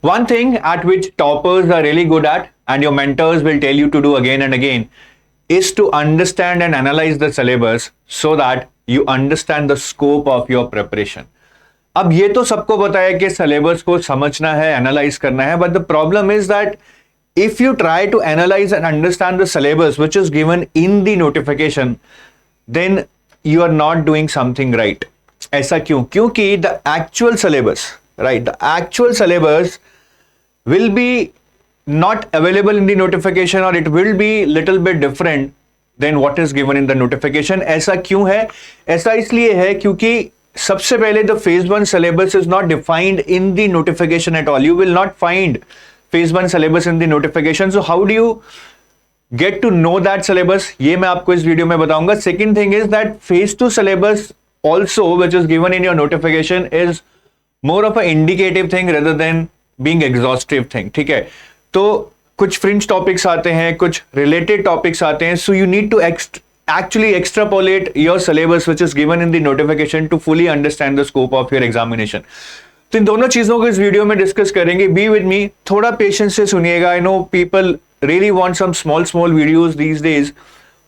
One thing at which toppers are really good at, and your mentors will tell you to do again and again, is to understand and analyze the syllabus so that you understand the scope of your preparation. अब ये तो सबको पता है कि syllabus को समझना है, एनालाइज करना है, but the problem is that if you try to analyze and understand the syllabus which is given in the notification, then you are not doing something right. ऐसा क्यों? क्योंकि the actual syllabus, right, the actual syllabus will be not available in the notification, or it will be little bit different than what is given in the notification. ऐसा क्यों है? ऐसा इसलिए है क्योंकि सबसे पहले the phase 1 syllabus is not defined in the notification at all. You will not find phase 1 syllabus in the notification. So how do you get to know that syllabus? ये मैं आपको इस वीडियो में बताऊंगा. Second thing is that phase 2 syllabus also, which is given in your notification, is more of an indicative thing rather than being exhaustive thing. ठीक है, तो कुछ fringe topics आते हैं, कुछ related topics आते हैं. So you need to actually extrapolate your syllabus which is given in the notification to fully understand the scope of your examination. तो इन दोनों चीजों को इस वीडियो में डिस्कस करेंगे. बी विद मी, थोड़ा पेशेंस से सुनिएगा. I know people really want some small videos these days,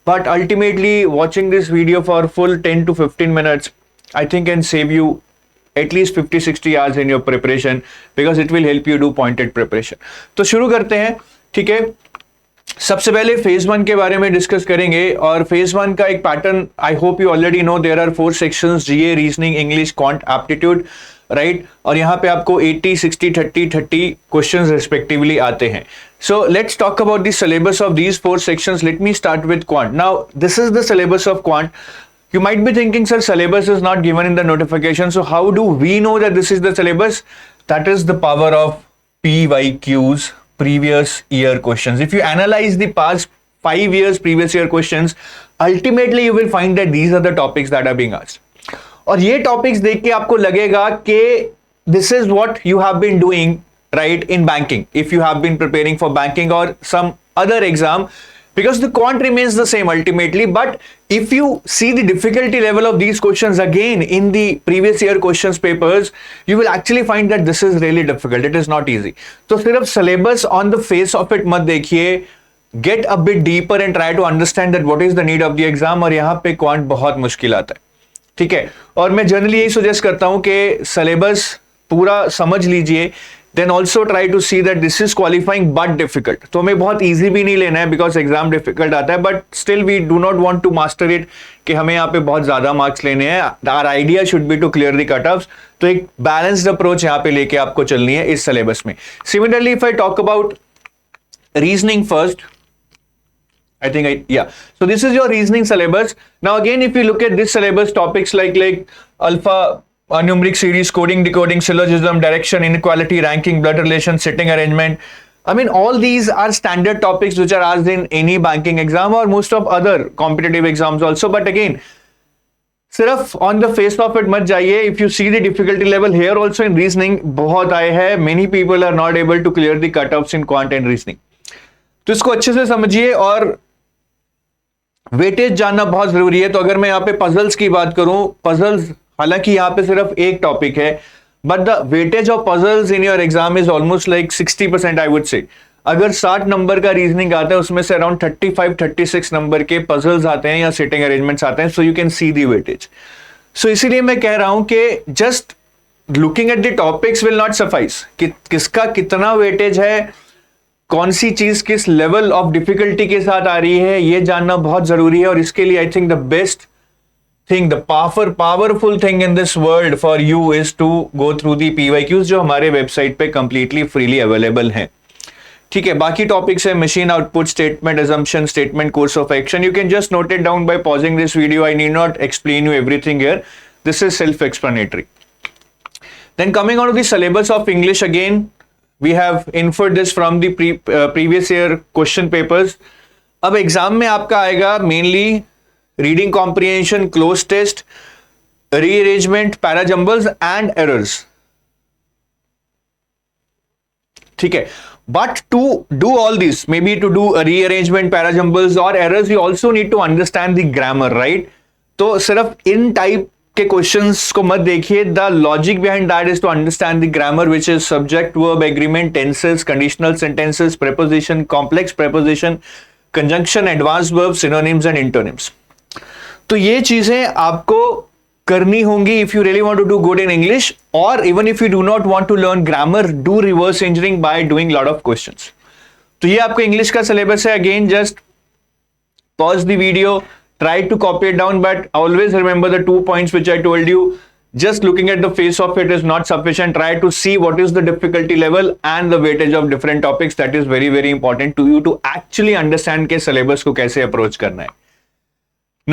but ultimately watching this video for full 10 to 15 minutes I think can save you at least 50-60 hours in your preparation, because it will help you do pointed preparation. तो शुरू करते हैं. ठीक है, सबसे पहले phase 1 के बारे में डिस्कस करेंगे. और फेज 1 का एक pattern I hope you already know. There are 4 sections: GA, reasoning, English, quant, aptitude, right. और यहाँ पे आपको 80, 60, 30 क्वेश्चंस रिस्पेक्टिवली आते हैं. So let's talk about the syllabus of these 4 sections. Let me start with quant. Now this is the syllabus of quant. You might be thinking, sir, syllabus is not given in the notification, so how do we know that this is the syllabus? That is the power of PYQs, previous year questions. If you analyze the past 5 years previous year questions, ultimately you will find that these are the topics that are being asked. और ये topics देख के आपको लगेगा कि this is what you have been doing, right, in banking, if you have been preparing for banking or some other exam, because the quant remains the same ultimately. But if you see the difficulty level of these questions again in the previous year questions papers, you will actually find that this is really difficult. It is not easy. तो सिर्फ syllabus on the face of it मत देखिए. Get a bit deeper and try to understand that what is the need of the exam. और यहाँ पे quant बहुत मुश्किल आता है. ठीक है, और मैं जनरली यही सजेस्ट करता हूँ कि syllabus पूरा समझ लीजिए. Then also try to see that this is qualifying but difficult. तो हमें बहुत easy भी नहीं लेना है because exam difficult आता है, but still we do not want to master it कि हमें यहाँ पे बहुत ज़्यादा marks लेने हैं. Our idea should be to clear the cutoffs. तो एक balanced approach यहाँ पे लेके आपको चलनी है इस syllabus में. Similarly, if I talk about reasoning first, So this is your reasoning syllabus. Now again, if you look at this syllabus, topics like alpha numeric series, coding, decoding, syllogism, direction, inequality, ranking, blood relation, sitting arrangement. I mean, all these are standard topics which are asked in any banking exam or most of other competitive exams also. But again, सिर्फ on the face of it मत जाइए. If you see the difficulty level here also in reasoning, बहुत आए हैं. Many people are not able to clear the cutoffs in quant and reasoning. तो इसको अच्छे से समझिए और वेटेज जानना बहुत जरूरी है. तो अगर मैं यहाँ पे पजल्स की बात करूं, पजल्स हालांकि यहाँ पे सिर्फ एक टॉपिक है, but the weightage of puzzles in your exam is almost like 60% I would say. अगर 60 नंबर का रीजनिंग आता है, उसमें से अराउंड 35-36 नंबर के पजल्स आते हैं या सिटिंग अरेंजमेंट्स आते हैं. So you can see the weightage. So इसीलिए मैं कह रहा हूं कि just looking at the topics will not suffice. कि किसका कितना वेटेज है, कौन सी चीज किस लेवल ऑफ डिफिकल्टी के साथ आ रही है, ये जानना बहुत जरूरी है. और इसके लिए I think the best thing, the powerful thing in this world for you is to go through the PYQs जो हमारे वेबसाइट पे completely freely available हैं. ठीक है, बाकी टॉपिक्स है machine output, statement assumption, statement course of action. You can just note it down by pausing this video. I need not explain you everything here. This is self-explanatory. Then coming on to the syllabus of English, again we have inferred this from the previous year question papers. अब exam में आपका आएगा mainly reading comprehension, cloze test, rearrangement, parajumbles and errors. ठीक है, but to do all this, maybe to do rearrangement, parajumbles और errors, you also need to understand the grammar, right. तो सिर्फ इन टाइप के क्वेश्चंस को मत देखिए. The logic behind that is to understand the grammar which is subject, verb, agreement, tenses, conditional sentences, preposition, complex preposition, conjunction, advance verb, synonyms and antonyms. तो ये चीजें आपको करनी होंगी if you really want to do good in English, और even if you do not want to learn grammar, do reverse engineering by doing lot of questions. तो ये आपको इंग्लिश का सिलेबस है. Again just pause the video, try to copy it down, but always remember the 2 points which I told you. Just looking at the face of it is not sufficient. Try to see what is the difficulty level and the weightage of different topics. That is very very important to you to actually understand के syllabus को कैसे approach करना है.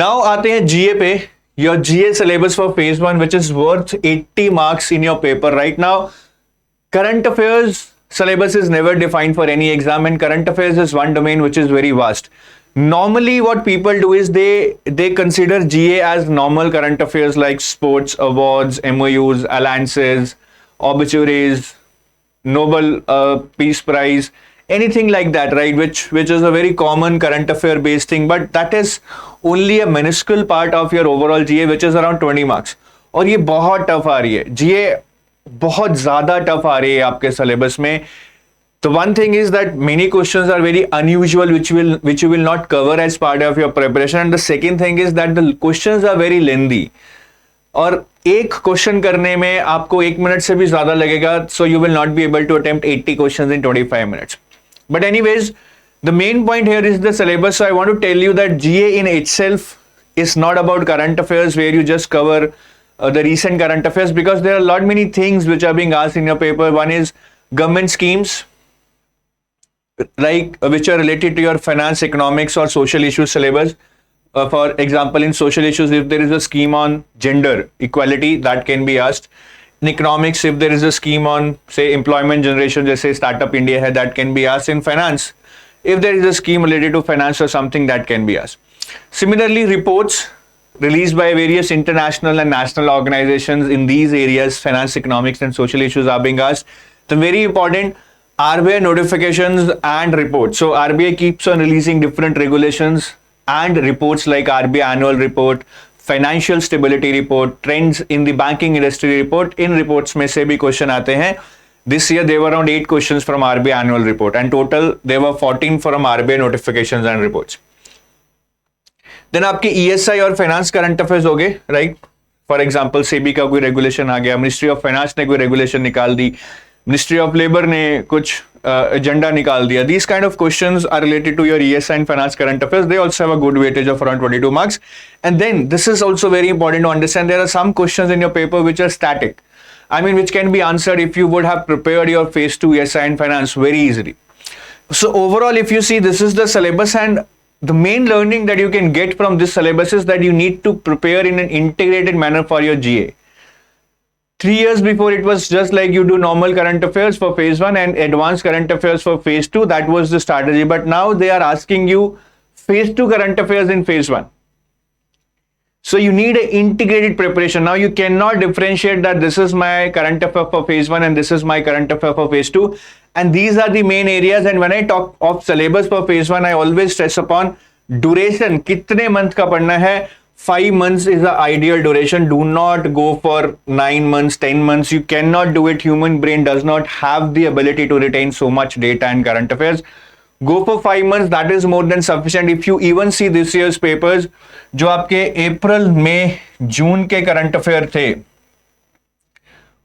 Now आते हैं GA पे. Your GA syllabus for phase 1 which is worth 80 marks in your paper. Right now current affairs syllabus is never defined for any exam, and current affairs is one domain which is very vast. Normally what people do is they consider GA as normal current affairs like sports, awards, MOUs, alliances, obituaries, Nobel Peace Prize, anything like that, right, which is a very common current affair based thing, but that is only a minuscule part of your overall GA which is around 20 marks. और ये बहुत tough आ रही है. GA बहुत ज्यादा tough आ रही है आपके सिलेबस में. The one thing is that many questions are very unusual which you will not cover as part of your preparation, and the second thing is that the questions are very lengthy. और एक question करने में आपको 1 minute से भी ज्यादा लगेगा, so you will not be able to attempt 80 questions in 25 minutes. But anyways, the main point here is the syllabus. So I want to tell you that GA in itself is not about current affairs where you just cover the recent current affairs, because there are a lot many things which are being asked in your paper. One is government schemes, like which are related to your finance, economics or social issues syllabus. For example, in social issues, if there is a scheme on gender equality, that can be asked. In economics, if there is a scheme on say employment generation, जैसे Startup India है, that can be asked. In finance, if there is a scheme related to finance or something, that can be asked. Similarly, reports released by various international and national organizations in these areas, finance, economics and social issues, are being asked. The very important RBI notifications and reports. So RBI keeps on releasing different regulations and reports like RBI annual report, financial stability report, trends in the banking industry report. In reports में से भी question आते हैं. This year there were around 8 questions from RBI annual report, and total there were 14 from RBI notifications and reports. Then आपके ESI और finance current affairs हो गए, right? For example, SEBI का कोई regulation आ गया, Ministry of Finance ने कोई regulation निकाल दी, मिनिस्ट्री ऑफ लेबर ने कुछ एजेंडा निकाल दिया. These kind of questions are related to your ESI and finance current affairs. They also have a good weightage of around 22 marks. And then this is also very important to understand. There are some questions in your paper which are static. I mean, which can be answered if you would have prepared your phase 2 ESI and finance very easily. So overall, if you see, this is the syllabus, and the main learning that you can get from this syllabus is that you need to prepare in an integrated manner for your GA. 3 years before, it was just like you do normal current affairs for phase 1 and advanced current affairs for phase 2. That was the strategy. But now they are asking you phase 2 current affairs in phase 1. So you need an integrated preparation. Now you cannot differentiate that this is my current affair for phase 1 and this is my current affair for phase 2. And these are the main areas. And when I talk of syllabus for phase 1, I always stress upon duration. कितने month का पढ़ना है? 5 months is the ideal duration. Do not go for 9 months, 10 months. You cannot do it. Human brain does not have the ability to retain so much data in current affairs. Go for 5 months. That is more than sufficient. If you even see this year's papers, जो आपके अप्रैल, मई, जून के current affair थे,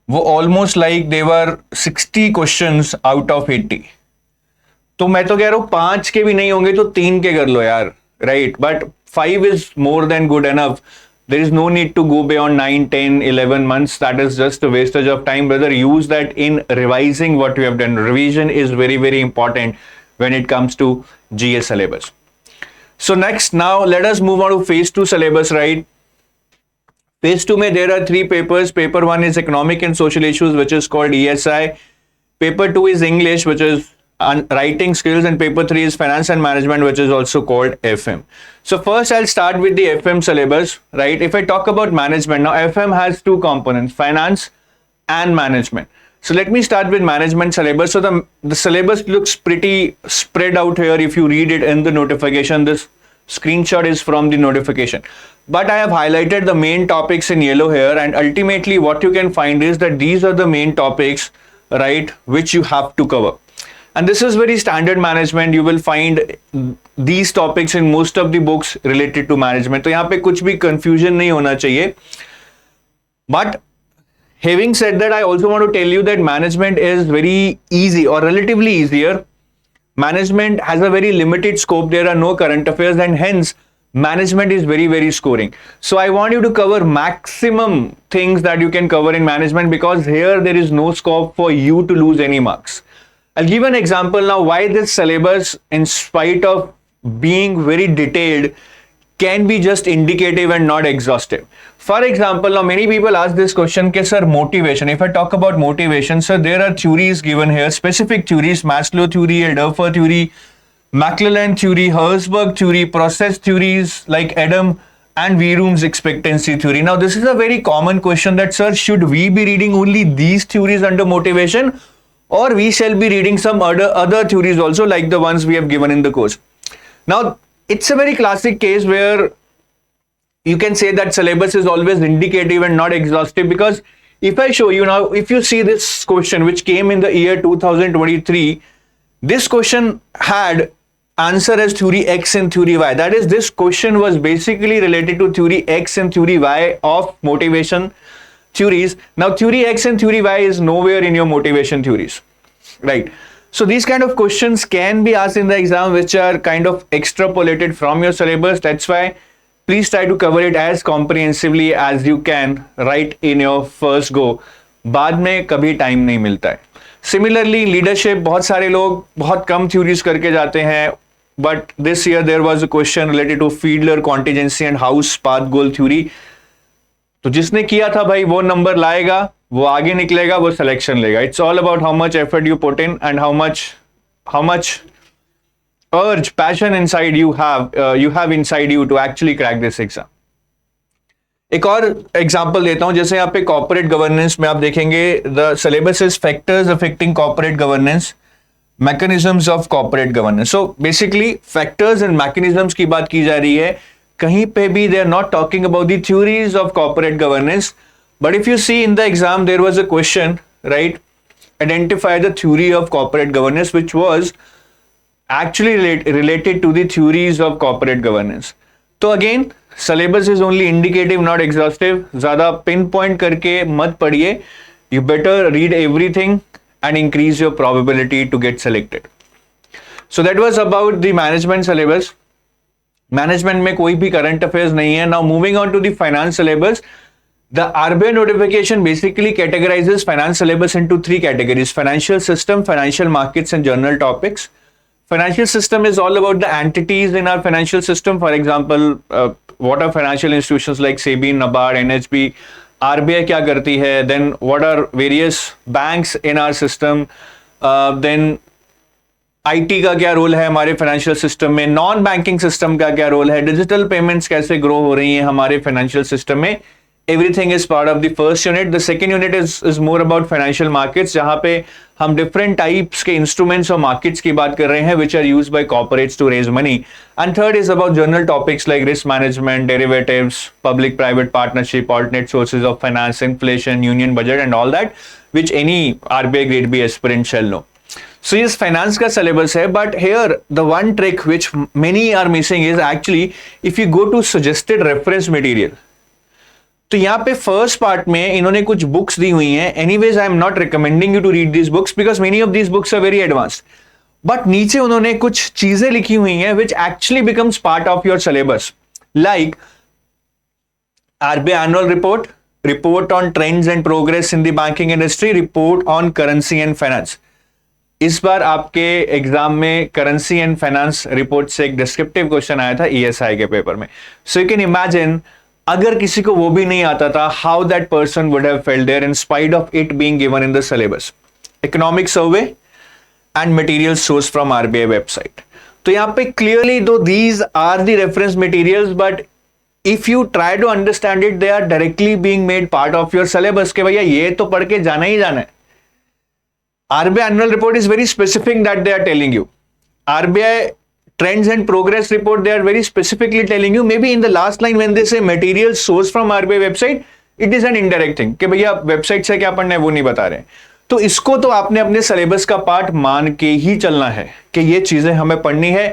वो almost like they were 60 questions out of 80. तो मैं तो कह रहा हूं 5 के भी नहीं होंगे तो 3 के कर लो यार, right? But 5 is more than good enough. There is no need to go beyond 9, 10, 11 months. That is just a wastage of time. Rather, use that in revising what you have done. Revision is very, very important when it comes to GA syllabus. So next, now let us move on to phase 2 syllabus, right? Phase 2 mein there are 3 papers. Paper 1 is economic and social issues, which is called ESI. Paper 2 is English, which is writing skills, and paper 3 is finance and management, which is also called FM. So first I'll start with the FM syllabus, right? If I talk about management, now FM has 2 components, finance and management. So let me start with management syllabus. So the syllabus looks pretty spread out here. If you read it in the notification, this screenshot is from the notification. but I have highlighted the main topics in yellow here, and ultimately what you can find is that these are the main topics, right, which you have to cover. And this is very standard management. You will find these topics in most of the books related to management. तो यहाँ पे कुछ भी confusion नहीं होना चाहिए. But having said that, I also want to tell you that management is very easy or relatively easier. Management has a very limited scope. There are no current affairs, and hence management is very, very scoring. So I want you to cover maximum things that you can cover in management, because here there is no scope for you to lose any marks. I'll give an example now why this syllabus, in spite of being very detailed, can be just indicative and not exhaustive. For example, now many people ask this question, okay, sir, motivation. If I talk about motivation, sir, there are theories given here, specific theories: Maslow theory, Adorfer theory, McClellan theory, Herzberg theory, process theories like Adam and Wehrum's expectancy theory. Now, this is a very common question that, sir, should we be reading only these theories under motivation, or we shall be reading some other theories also, like the ones we have given in the course? Now, it's a very classic case where you can say that syllabus is always indicative and not exhaustive, because if I show you now, if you see this question which came in the year 2023, this question had answer as theory X and theory Y. That is, this question was basically related to theory X and theory Y of motivation theories. Now, theory X and theory Y is nowhere in your motivation theories, right? So these kind of questions can be asked in the exam, which are kind of extrapolated from your syllabus. That's why please try to cover it as comprehensively as you can right in your first go. बाद में कभी time नहीं मिलता है. Similarly, leadership, बहुत सारे लोग बहुत कम theories करके जाते हैं, but this year there was a question related to Fiedler contingency and House path goal theory. तो जिसने किया था भाई वो नंबर लाएगा, वो आगे निकलेगा, वो सिलेक्शन लेगा. It's all about how much effort you put in and how much urge, passion inside you have inside you to actually crack this exam. एक और एग्जांपल देता हूं, जैसे यहाँ पे कॉर्पोरेट गवर्नेंस में आप देखेंगे, the syllabus is factors affecting corporate governance, mechanisms of corporate governance. So basically factors and mechanisms की बात की जा रही है. कहीं पे भी they are not talking about the theories of corporate governance, but if you see in the exam there was a question, right, identify the theory of corporate governance which was actually related to the theories of corporate governance. तो again syllabus is only indicative, not exhaustive. ज़्यादा pin point करके मत पढ़िए. You better read everything and increase your probability to get selected. So that was about the management syllabus. Management में कोई भी current affairs नहीं है. Now moving on to the finance syllabus. The RBI notification basically categorizes finance syllabus into three categories: financial system, financial markets, and general topics. Financial system is all about the entities in our financial system. For example, what are financial institutions like SEBI, NABARD, NHB, RBI क्या करती है, then what are various banks in our system, then IT का क्या role है हमारे financial system में, non banking system का क्या रोल है, डिजिटल पेमेंट्स कैसे ग्रो हो रही हैं हमारे फाइनेंशियल सिस्टम में. Everything is part of the first unit. The second unit is more about financial markets, जहाँ पे हम different types के instruments और markets की बात कर रहे हैं, which are used by corporates to raise money. And third is about general topics like risk management, derivatives, public-private partnership, alternate sources of finance, inflation, union budget, and all that, which any RBI Grade B aspirant shall know. So yes, finance का syllabus है, but here the one trick which many are missing is actually if you go to suggested reference material. तो यहाँ पे first part में इन्होंने कुछ books दी हुई हैं. Anyways I am not recommending you to read this books because many of this books are very advanced, but नीचे उन्होंने कुछ चीजें लिखी हुई हैं which actually becomes part of your syllabus, like RBI annual report, report on trends and progress in the banking industry, report on currency and finance. इस बार आपके एग्जाम में करेंसी एंड फाइनेंस रिपोर्ट से एक डिस्क्रिप्टिव क्वेश्चन आया था ESI के paper में. सो यू कैन इमेजिन अगर किसी को वो भी नहीं आता था, how that person would have felt there in spite of it being given in the syllabus. Economic survey and material source from RBI website. तो यहां पे क्लियरली दो these are the reference materials, but if you try to understand it they are directly being made part of your syllabus के भैया ये तो पढ़ के जाना ही जाना है. RBI annual report is very specific that they are telling you. RBI trends and progress report, they are very specifically telling you, maybe in the last line when they say material source from RBI website, it is an indirect thing कि भैया website से क्या पढ़ना है वो नहीं बता रहे। तो इसको तो आपने अपने सिलेबस का पार्ट मान के ही चलना है कि ये चीजें हमें पढ़नी है।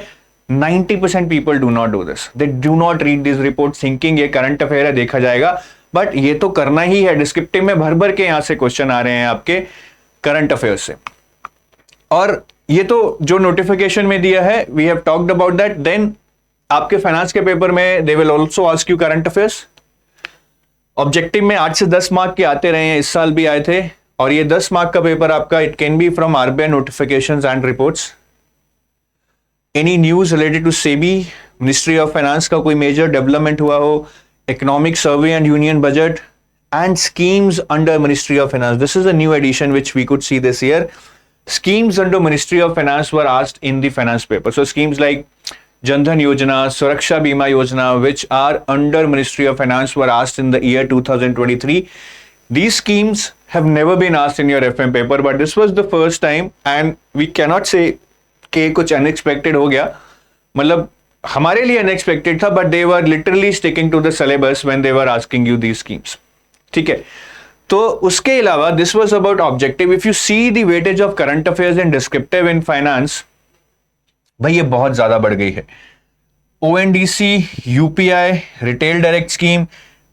90% people do not do this, they do not read this report thinking ये करंट अफेयर है, देखा जाएगा, बट ये तो करना ही है। डिस्क्रिप्टिव में भर भर के यहां से क्वेश्चन आ रहे हैं आपके करंट अफेयर से, और ये तो जो नोटिफिकेशन में दिया है, we have talked about that. Then आपके फाइनेंस के पेपर में they will also ask you current affairs. Objective में 8 से 10 मार्क के आते रहे हैं, इस साल भी आए थे, और ये 10 मार्क का पेपर आपका, it can be from RBI notifications and reports, any news related to SEBI, ministry of finance का कोई मेजर डेवलपमेंट हुआ हो, economic survey and union budget, and schemes under Ministry of Finance. This is a new addition which we could see this year. Schemes under Ministry of Finance were asked in the finance paper. So schemes like Jan Dhan Yojana, Suraksha Bima Yojana, which are under Ministry of Finance, were asked in the year 2023. These schemes have never been asked in your FM paper, but this was the first time, and we cannot say कि कुछ unexpected हो गया, मतलब हमारे लिए unexpected था, but they were literally sticking to the syllabus when they were asking you these schemes. ठीक है, तो उसके अलावा this was about objective. If you see the weightage of current affairs and descriptive in finance, भाई ये बहुत ज्यादा बढ़ गई है। ONDC, UPI, retail direct scheme,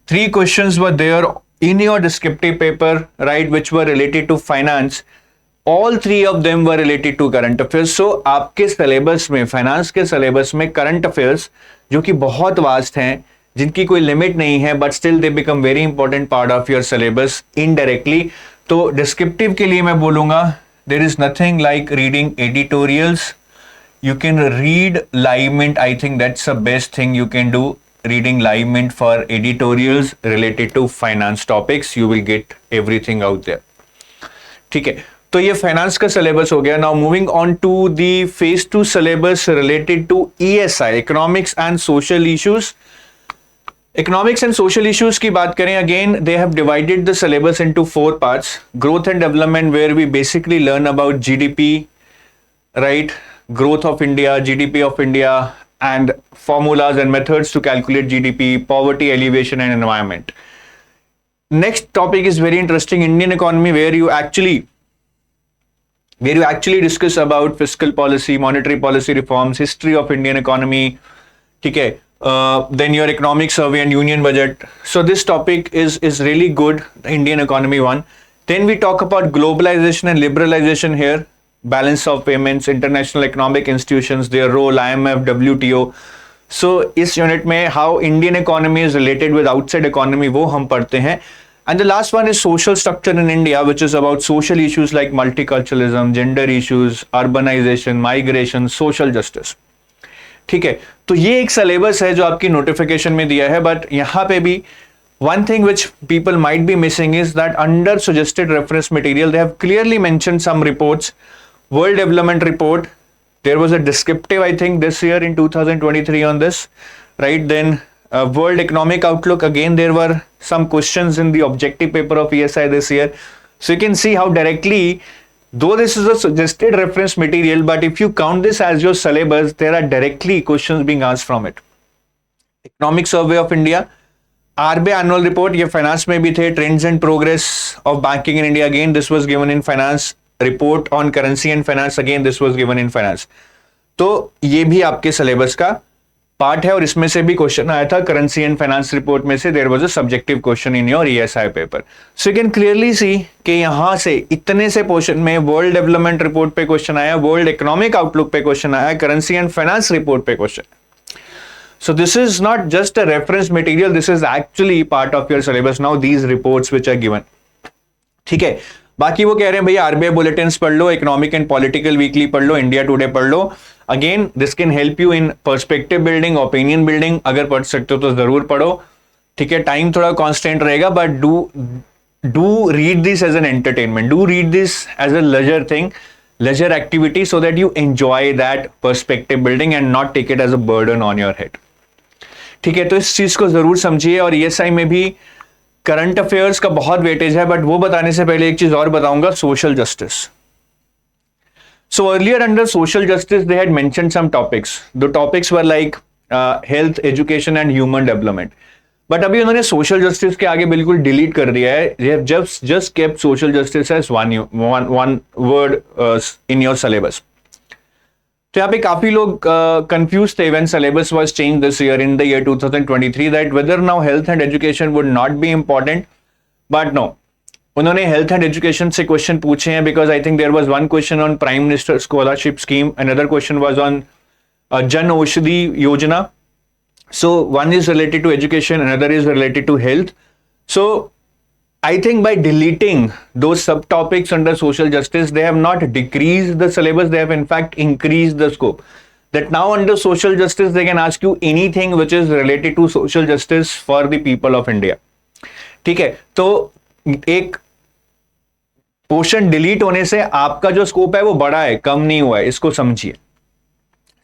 3 questions were there in your descriptive paper, right, which were related to finance. All 3 of them were related to current affairs. So आपके syllabus में, finance के सिलेबस में करंट अफेयर्स जो कि बहुत vast हैं, जिनकी कोई लिमिट नहीं है, but still they become very important part of your syllabus indirectly. तो डिस्क्रिप्टिव के लिए मैं बोलूंगा, there is nothing like reading editorials. You can read Live Mint, I think that's the best thing you can do, reading Live Mint for editorials related to finance topics, you will get everything out there. ठीक है, तो ये finance का syllabus हो गया। Now moving on to the phase 2 syllabus related to ESI, economics and social issues. Economics and social issues की बात करें, again they have divided the syllabus into 4 parts. Growth and development, where we basically learn about GDP, right, growth of India, GDP of India, and formulas and methods to calculate GDP, poverty alleviation and environment. Next topic is very interesting, Indian economy, where you actually discuss about fiscal policy, monetary policy reforms, history of Indian economy, ठीक है, then your economic survey and union budget. So this topic is really good, the Indian economy one. Then we talk about globalization and liberalization here, balance of payments, international economic institutions, their role, IMF, WTO. So इस unit में how Indian economy is related with outside economy वो हम पढ़ते हैं. And the last one is social structure in India, which is about social issues like multiculturalism, gender issues, urbanization, migration, social justice. ठीक है, तो ये एक सिलेबस है जो आपकी नोटिफिकेशन में दिया है, बट यहाँ पे भी one thing which people might be missing is that under suggested reference material they have clearly mentioned some reports. World Development Report, there was a descriptive, I think, this year in 2023 on this, right? Then World Economic Outlook, again there were some questions in the objective paper of ESI this year. So you can see how directly, though this is a suggested reference material, but if you count this as your syllabus, there are directly questions being asked from it. Economic Survey of India, RBI Annual Report, ये finance में भी थे, Trends and Progress of Banking in India, again this was given in finance. Report on currency and finance, again this was given in finance. तो ये भी आपके syllabus का part है, और इसमें से भी क्वेश्चन आया था करेंसी एंड फाइनेंस रिपोर्ट में से, there was a subjective question in your ESI paper. So you can clearly see कि यहां से इतने से पोर्शन में वर्ल्ड डेवलपमेंट रिपोर्ट पे क्वेश्चन आया, वर्ल्ड इकोनॉमिक आउटलुक पे क्वेश्चन आया, करेंसी एंड फाइनेंस रिपोर्ट पे question. So this is not just a reference material, this is actually part of your syllabus now, these reports which are given. ठीक है, बाकी वो कह रहे हैं भैया आरबीआई बुलेटिन्स पढ़ लो, इकोनॉमिक एंड पॉलिटिकल वीकली पढ़ लो, इंडिया टुडे पढ़ लो. Again this can help you in perspective building, opinion building. अगर पढ़ सकते हो तो जरूर पढ़ो. ठीक है, टाइम थोड़ा कांस्टेंट रहेगा, but do read this as an entertainment, do read this as a leisure thing, leisure activity, so that you enjoy that perspective building and not take it as a burden on your head. ठीक है, तो इस चीज को जरूर समझिए. और ESI में भी करंट अफेयर्स का बहुत वेटेज है, बट वो बताने से पहले एक चीज और बताऊंगा, social justice. So earlier under social justice, they had mentioned some topics. The topics were like health, education and human development. But अभी उन्होंने social justice के आगे बिल्कुल delete कर दिया है. They have just kept social justice as one word in your syllabus. तो यहाँ पे काफी लोग कंफ्यूज थे when syllabus was changed this year in the year 2023 that whether now health and education would not be important, but no. उन्होंने health and education से question पूछे हैं because I think there was one question on prime minister scholarship scheme, another question was on Jan Aushadhi Yojana. So one is related to education, another is related to health. So I think by deleting those subtopics under social justice, they have not decreased the syllabus, they have in fact increased the scope. That now under social justice, they can ask you anything which is related to social justice for the people of India. ठीक है, तो एक portion delete होने से आपका जो scope है वो बड़ा है, कम नहीं हुआ है, इसको समझिए.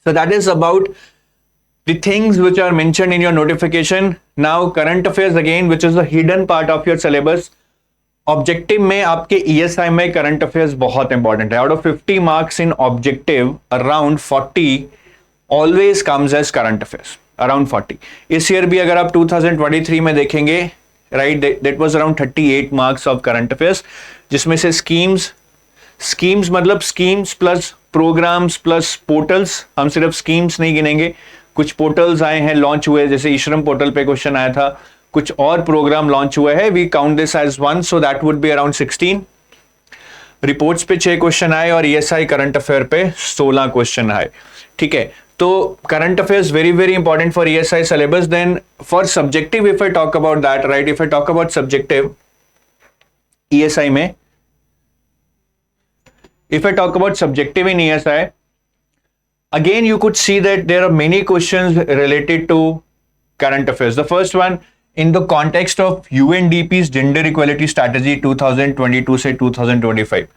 So that is about the things which are mentioned in your notification. Now current affairs again, which is the hidden part of your syllabus. Objective में आपके ESI में current affairs बहुत important है. Out of 50 marks in objective, around 40 always comes as current affairs. Around 40. इस year भी अगर आप 2023 में देखेंगे, right, that was around 38 marks of current affairs, जिसमें से schemes मतलब schemes plus programs plus portals. हम सिर्फ schemes नहीं गिनेंगे, कुछ पोर्टल्स आए हैं, लॉन्च हुए, जैसे ईश्रम पोर्टल पे क्वेश्चन आया था, कुछ और प्रोग्राम लॉन्च हुए हैं. We count this as one, so that would be around 16. Reports पे 6 क्वेश्चन आए और ईएसआई करंट अफेयर पे 16 क्वेश्चन आए. ठीक है, तो current affairs very very important for ESI syllabus. Then for subjective, if I talk about that, right, if I talk about subjective ESI में, if I talk about subjective in ESI, again you could see that there are many questions related to current affairs. The first one, in the context of UNDP's gender equality strategy 2022 से 2025,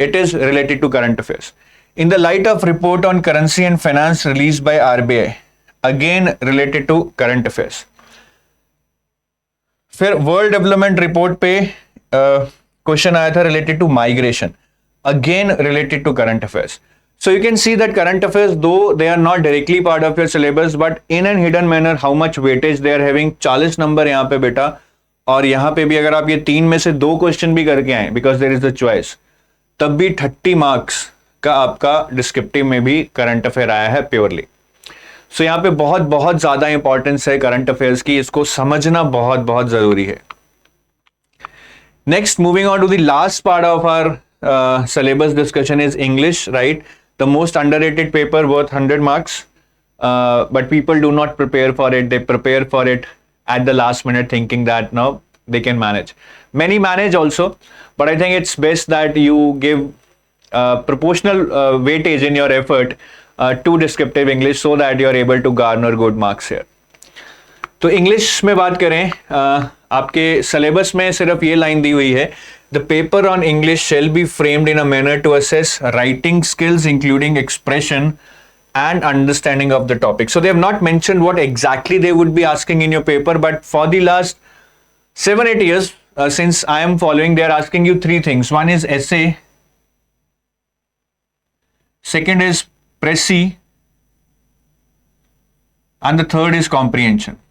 it is related to current affairs. In the light of report on currency and finance released by RBI, again related to current affairs. फिर world development report पे question आया था related to migration, again related to current affairs. So you can see that current affairs, though they are not directly part of your syllabus, but in an hidden manner how much weightage they are having. 40 number यहाँ पे बेटा, और यहाँ पे भी अगर आप ये 3 में से 2 क्वेश्चन भी करके आए, because there is a choice, तब भी 30 मार्क्स का आपका डिस्क्रिप्टिव में भी करंट अफेयर आया है प्योरली. सो यहाँ पे बहुत बहुत ज्यादा इंपॉर्टेंस है करंट अफेयर्स की, इसको समझना बहुत बहुत जरूरी है. Next, moving on to the last part of our syllabus discussion is English, right? The most underrated paper worth 100 marks, but people do not prepare for it. They prepare for it at the last minute thinking that no, they can manage. Many manage also, but I think it's best that you give proportional weightage in your effort to descriptive English so that you are able to garner good marks here. तो English में बात करें, आपके syllabus में सिर्फ ये line दी हुई है, the paper on English shall be framed in a manner to assess writing skills including expression and understanding of the topic. So they have not mentioned what exactly they would be asking in your paper, but for the last 7-8 years since I am following, they are asking you 3 things. One is essay, second is Pressy, and the third is comprehension.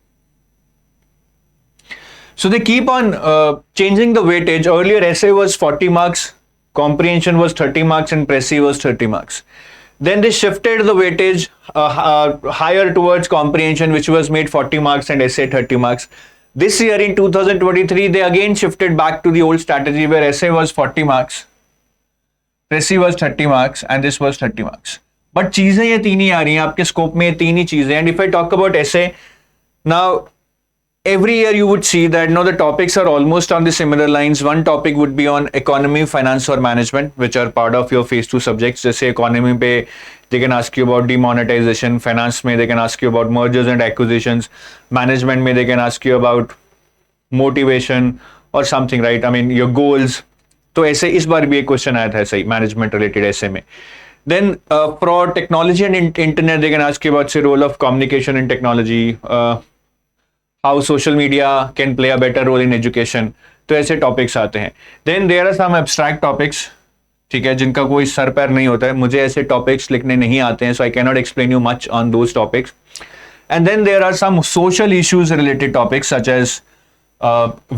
So they keep on changing the weightage. Earlier essay was 40 marks, comprehension was 30 marks and Pressy was 30 marks. Then they shifted the weightage higher towards comprehension, which was made 40 marks and essay 30 marks. This year in 2023, they again shifted back to the old strategy where essay was 40 marks, Pressy was 30 marks and this was 30 marks. But चीजें ये 3 ही आ रही हैं आपके scope में, 3 ही चीजें. And if I talk about essay, now every year you would see that the topics are almost on the similar lines. One topic would be on economy, finance or management, which are part of your phase 2 subjects. जैसे economy पे they can ask you about demonetization, finance में they can ask you about mergers and acquisitions, management में they can ask you about motivation or something, right? I mean your goals. तो ऐसे इस बार भी एक question आया था ऐसे ही management related ऐसे में. Then for technology and internet they can ask you about the role of communication and technology, how social media can play a better role in education. तो ऐसे टॉपिक्स आते हैं. Then there are some abstract topics ठीक है, जिनका कोई sir पैर नहीं होता है, मुझे ऐसे टॉपिक्स लिखने नहीं आते हैं, so I can not explain you much on those topics. And then there are some social issues related topics such as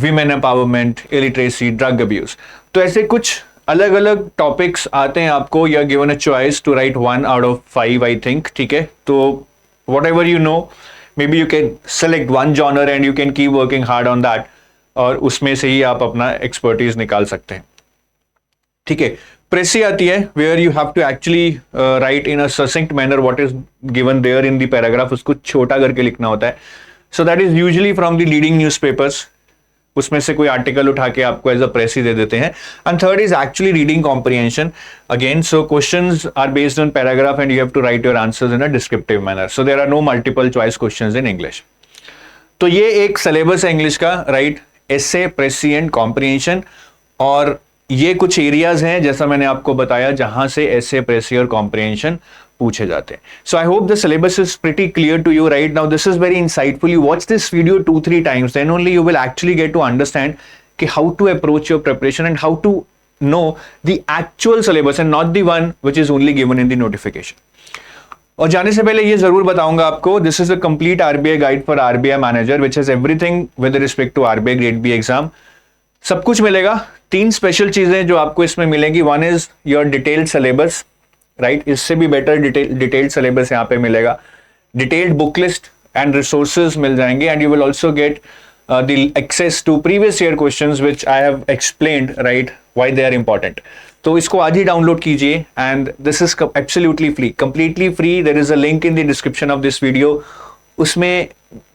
women empowerment, illiteracy, drug abuse. तो ऐसे कुछ अलग अलग टॉपिक्स आते हैं आपको. You are given a choice to write 1 out of 5 I think. ठीक है, तो whatever you know, maybe you can select one genre and you can keep working hard on that, और उसमें से ही आप अपना एक्सपर्टीज निकाल सकते हैं. ठीक है, प्रेसी आती है where you have to actually write in a succinct manner what is given there in the paragraph. उसको छोटा करके लिखना होता है. So that is usually from the leading newspapers. उसमें से कोई आर्टिकल उठा के आपको एज अ प्रेसी दे देते हैं. And third is actually reading comprehension. Again, so questions are based on paragraph and you have to write your answers in a descriptive manner. So there are no multiple choice questions in English. तो ये एक syllabus है English का, right? Essay, precis and comprehension. और ये कुछ areas हैं जैसा मैंने आपको बताया जहां से एसे, प्रेसी और कॉम्प्रिहेंशन पूछे जाते हैं. So I hope the syllabus is pretty clear to you right now. This is very insightful. You watch this video 2-3 times, then only you will actually get to understand कि how to approach your preparation and how to know the actual syllabus and not the one which is only given in the notification. और जाने से पहले ये जरूर बताऊंगा आपको, this is a complete RBI guide for RBI manager which is everything with respect to RBI grade B exam. सब कुछ मिलेगा. 3 स्पेशल चीजें जो आपको इसमें मिलेंगी. One is your detailed syllabus, right? इससे भी बेटर डिटेल्ड सिलेबस यहाँ पे मिलेगा. Detailed book list and resources मिल जाएंगे. And you will also get the access to previous year questions which I have explained, right, why they are important. तो इसको आज ही डाउनलोड कीजिए and this is absolutely free, completely free. There is a link in the description of this video. उसमें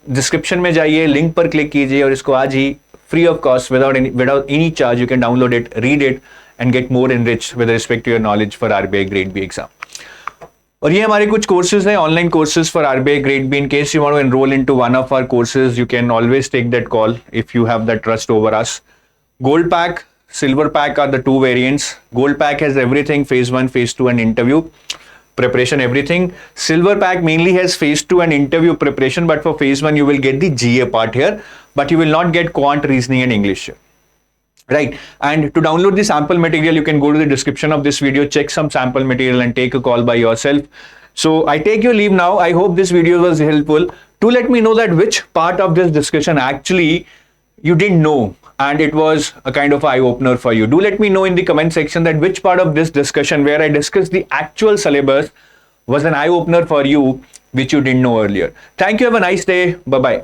description में जाइए, link पर click कीजिए और इसको आज ही free of cost, without any charge, you can download it, read it and get more enriched with respect to your knowledge for RBI Grade B exam. और ये हमारे कुछ courses हैं, online courses for RBI Grade B. In case you want to enroll into one of our courses, you can always take that call if you have that trust over us. Gold pack, silver pack are the 2 variants. Gold pack has everything, phase 1, phase 2 and interview preparation, everything. Silver pack mainly has phase 2 and interview preparation, but for phase 1 you will get the GA part here, but you will not get quant, reasoning and English here, right? And to download the sample material, you can go to the description of this video, check some sample material and take a call by yourself. So I take your leave now. I hope this video was helpful. Do let me know that which part of this discussion actually you didn't know and it was a kind of eye opener for you. Do let me know in the comment section that which part of this discussion where I discussed the actual syllabus was an eye opener for you which you didn't know earlier. Thank you. Have a nice day. Bye bye.